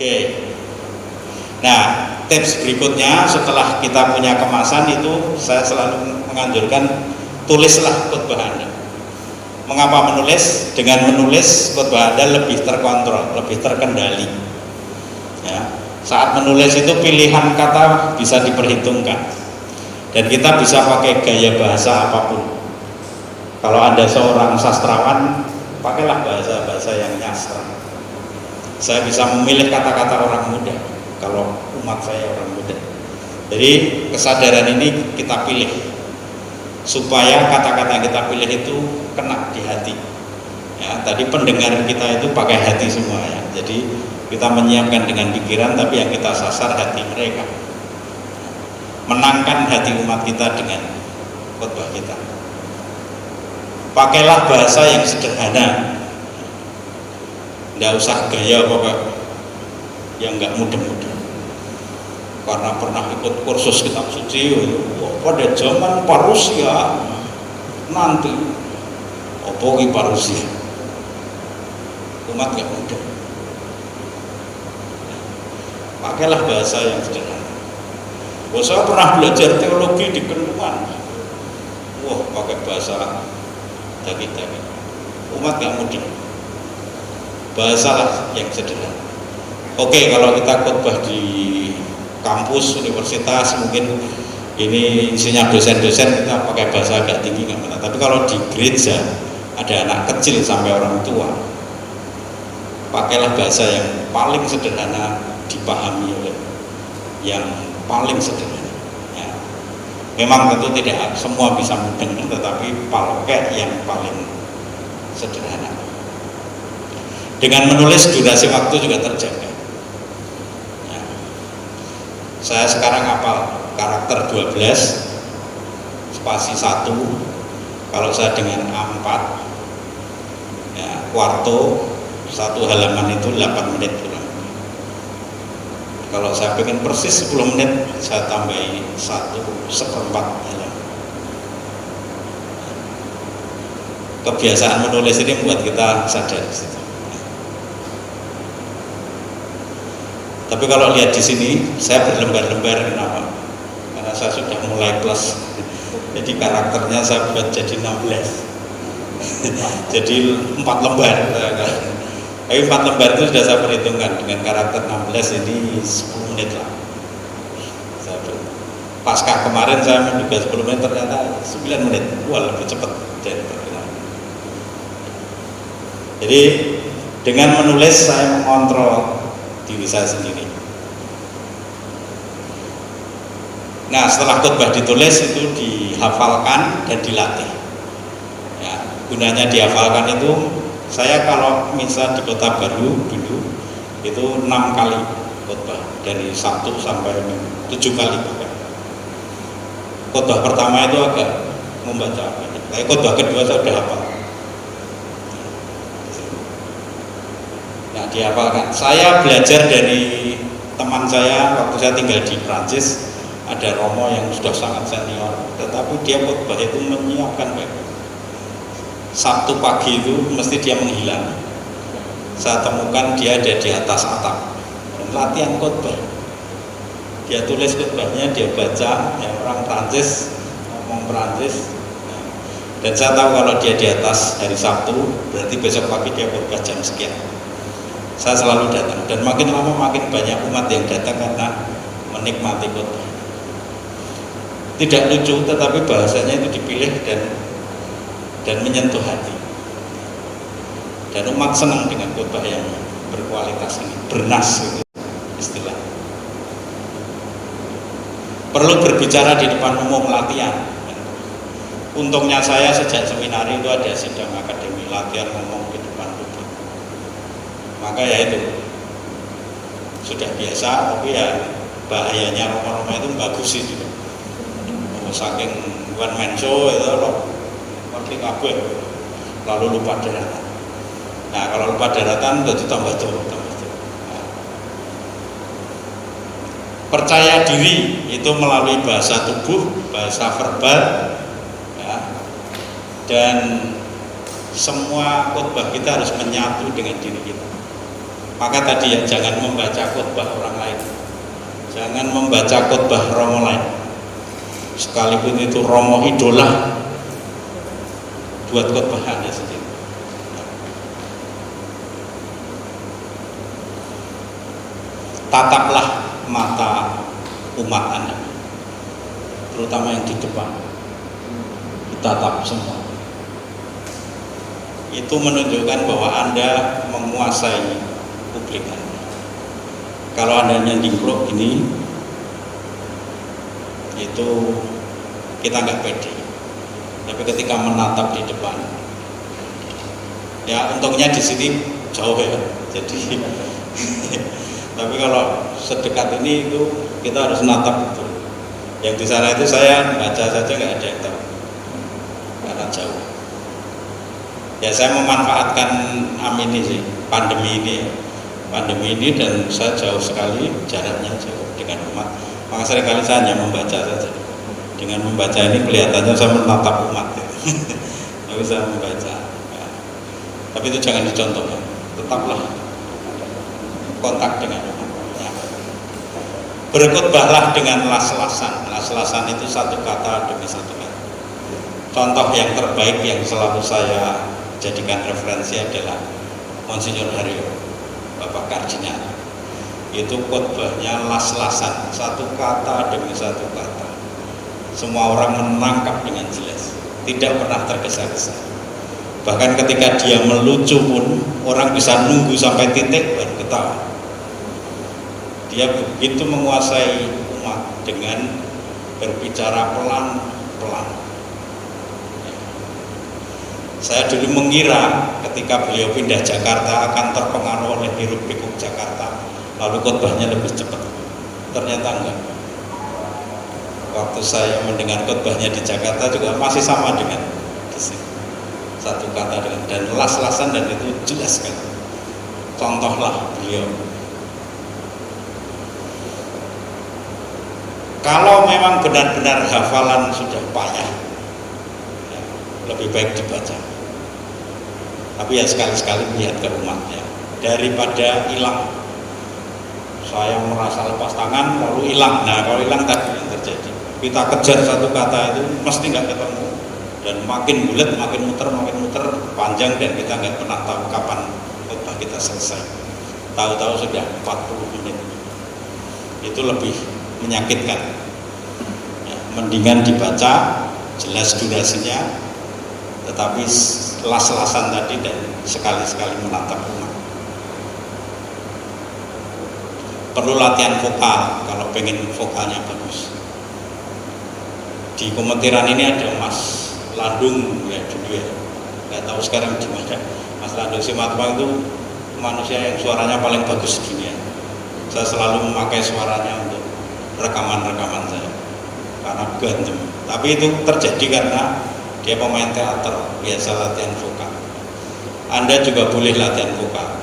Oke. Nah, tips berikutnya setelah kita punya kemasan itu, saya selalu menganjurkan tulislah khutbah Anda. Mengapa menulis? Dengan menulis khutbah Anda lebih terkontrol, lebih terkendali. Ya, saat menulis itu pilihan kata bisa diperhitungkan, dan kita bisa pakai gaya bahasa apapun. Kalau Anda seorang sastrawan, pakailah bahasa-bahasa yang nyasar. Saya bisa memilih kata-kata orang muda. Kalau umat saya orang muda, jadi kesadaran ini kita pilih supaya kata-kata yang kita pilih itu kena di hati. Ya, tadi pendengar kita itu pakai hati semua ya. Jadi kita menyiapkan dengan pikiran, tapi yang kita sasar hati mereka. Menangkan hati umat kita dengan khotbah kita. Pakailah bahasa yang sederhana. Nggak usah gaya pokok yang nggak mudah-mudah. Karena pernah ikut kursus kitab suci pada zaman parusia nanti opogi parusia umat gak mudah. Pakailah bahasa yang sederhana. Saya pernah belajar teologi di Kenduan, pakai bahasa daging-daging, umat gak mudah. Bahasa yang sederhana. Oke, kalau kita khotbah di kampus, universitas, mungkin ini isinya dosen-dosen, kita pakai bahasa agak tinggi nggak apa-apa. Tapi kalau di gereja ada anak kecil sampai orang tua, pakailah bahasa yang paling sederhana dipahami oleh yang paling sederhana. Ya. Memang tentu tidak semua bisa mudeng, tetapi pakai yang paling sederhana. Dengan menulis durasi waktu juga terjaga. Saya sekarang hafal karakter 12 spasi 1. Kalau saya dengan A4 ya, kuarto satu halaman itu 8 menit kurang. Kalau saya pengen persis 10 menit, saya tambahi 1/4 halaman. Kebiasaan menulis ini membuat kita sadar di situ. Tapi kalau lihat di sini, saya berlembar-lembar. Kenapa? Karena saya sudah mulai plus. Jadi karakternya saya buat jadi 16. Jadi 4 lembar. Tapi 4 lembar itu sudah saya perhitungkan. Dengan karakter 16 ini 10 menit lah. Pasca kemarin saya menduga 10 menit, ternyata 9 menit. Wah, lebih cepat dari perkiraan. Jadi dengan menulis saya mengontrol diri saya sendiri. Nah, setelah khotbah ditulis itu dihafalkan dan dilatih. Ya, gunanya dihafalkan itu, saya kalau misal di Kota Baru dulu itu 6 kali khotbah dari Sabtu sampai 7 kali. Khotbah pertama itu agak membaca, tapi khotbah kedua saya sudah hafal. Dihafalkan. Saya belajar dari teman saya waktu saya tinggal di Prancis, ada Romo yang sudah sangat senior, tetapi dia khotbah itu menyiapkan baik. Sabtu pagi itu mesti dia menghilang. Saya temukan dia ada di atas atap, latihan khotbah. Dia tulis khotbahnya, dia baca, ya, orang Prancis ngomong Prancis. Dan saya tahu kalau dia di atas hari Sabtu, berarti besok pagi dia khotbah jam sekian. Saya selalu datang, dan makin lama makin banyak umat yang datang karena menikmati khotbah. Tidak lucu, tetapi bahasanya itu dipilih dan menyentuh hati. Dan umat senang dengan khotbah yang berkualitas ini, bernas gitu, istilah. Perlu berbicara di depan umum, latihan. Untungnya saya sejak seminari itu ada sidang akademi, latihan ngomong di depan publik. Maka ya itu sudah biasa, tapi ya bahayanya Roma-Roma itu bagus sih juga. Saking one man show itu loh, ngerti kabeh, lalu lupa daratan. Nah, kalau lupa daratan jadi tambah jauh. Nah, percaya diri itu melalui bahasa tubuh, bahasa verbal, ya, dan semua khotbah kita harus menyatu dengan diri kita. Maka tadi ya, jangan membaca khotbah orang lain, jangan membaca khotbah romo lain, sekalipun itu romo idola, buat khotbah Anda sendiri. Tataplah mata umat Anda, terutama yang di depan, ditatap semua. Itu menunjukkan bahwa Anda menguasai publik Anda. Kalau Anda nyandingklok gini, itu kita nggak pede. Tapi ketika menatap di depan, ya untungnya di sini jauh ya, jadi tapi kalau sedekat ini itu kita harus natap itu. Yang di sana itu saya baca saja nggak ada yang tahu karena jauh. Ya saya memanfaatkan ini sih, pandemi ini dan saya jauh sekali jaraknya jauh dengan umat. Maka seringkali saya hanya membaca saja. Dengan membaca ini kelihatannya saya menatap umat. Tapi saya membaca. Ya. Tapi itu jangan dicontoh. Ya. Tetaplah kontak dengan umat. Ya. Berkhotbahlah dengan las-lasan. Las-lasan itu satu kata demi satu kata. Contoh yang terbaik yang selalu saya jadikan referensi adalah Monsinyur Haryo, Bapak Kardinal. Itu khotbahnya las-lasan, satu kata demi satu kata. Semua orang menangkap dengan jelas, tidak pernah tergesa-gesa. Bahkan ketika dia melucu pun orang bisa nunggu sampai titik baru ketawa. Dia begitu menguasai umat dengan berbicara pelan-pelan. Saya dulu mengira ketika beliau pindah Jakarta akan terpengaruh oleh hiruk pikuk Jakarta, lalu khotbahnya lebih cepat. Ternyata enggak. Waktu saya mendengar khotbahnya di Jakarta juga masih sama dengan di sini. Satu kata dengan dan las-lasan, dan itu jelas kan. Contohlah beliau. Kalau memang benar-benar hafalan sudah payah, ya, lebih baik dibaca. Tapi ya sekali-sekali lihat ke umatnya, daripada hilang. Saya merasa lepas tangan lalu hilang. Nah kalau hilang tadi yang terjadi, kita kejar satu kata itu mesti nggak ketemu, dan makin bulat, makin muter panjang, dan kita nggak pernah tahu kapan khotbah kita selesai. Tahu-tahu sudah 40 menit. Itu lebih menyakitkan. Ya, mendingan dibaca, jelas durasinya, tetapi las-lasan tadi dan sekali-sekali menatap umat. Perlu latihan vokal kalau pengen vokalnya bagus. Di Komentiran ini ada Mas Landung ya dulu ya, nggak tahu sekarang di mana. Mas Landung Simatwa itu manusia yang suaranya paling bagus di dunia. Saya selalu memakai suaranya untuk rekaman-rekaman saya karena gantem. Tapi itu terjadi karena dia pemain teater, biasa latihan vokal. Anda juga boleh latihan vokal.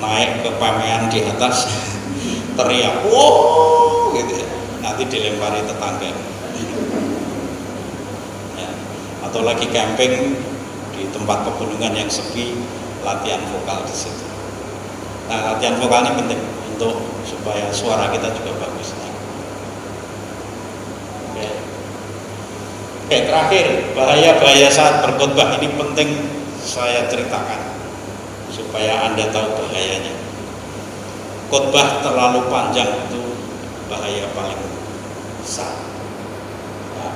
Naik ke pamean di atas, teriak, wow, gitu ya. Nanti dilempari tetangga. Ya. Atau lagi camping di tempat pegunungan yang sepi, latihan vokal di situ. Nah, latihan vokal ini penting untuk supaya suara kita juga bagus. Oke, terakhir, bahaya-bahaya saat berkhotbah ini penting saya ceritakan supaya Anda tahu bahayanya. Khotbah terlalu panjang itu bahaya paling besar. Nah,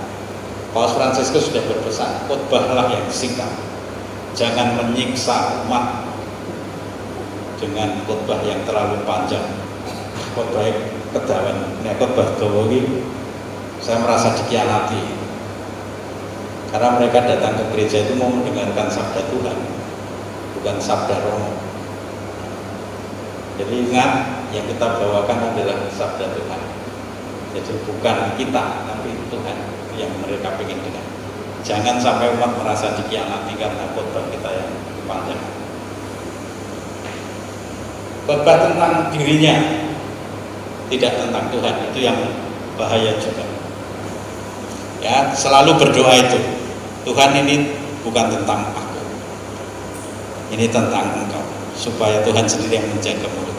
Paus Fransiskus sudah berpesan, khotbahlah yang singkat. Jangan menyiksa umat dengan khotbah yang terlalu panjang. Khotbah kedawan, khotbah dawa ini saya merasa dikhianati. Karena mereka datang ke gereja itu mau mendengarkan sabda Tuhan, bukan sabda Romo. Jadi ingat, yang kita bawakan adalah sabda Tuhan. Jadi bukan kita, tapi Tuhan yang mereka ingin dengar. Jangan sampai umat merasa dikhianati karena khotbah kita yang panjang. Khotbah tentang dirinya, tidak tentang Tuhan, itu yang bahaya juga. Ya, selalu berdoa itu. Tuhan, ini bukan tentang aku, ini tentang Engkau. supaya Tuhan sendiri yang menjaga mulut.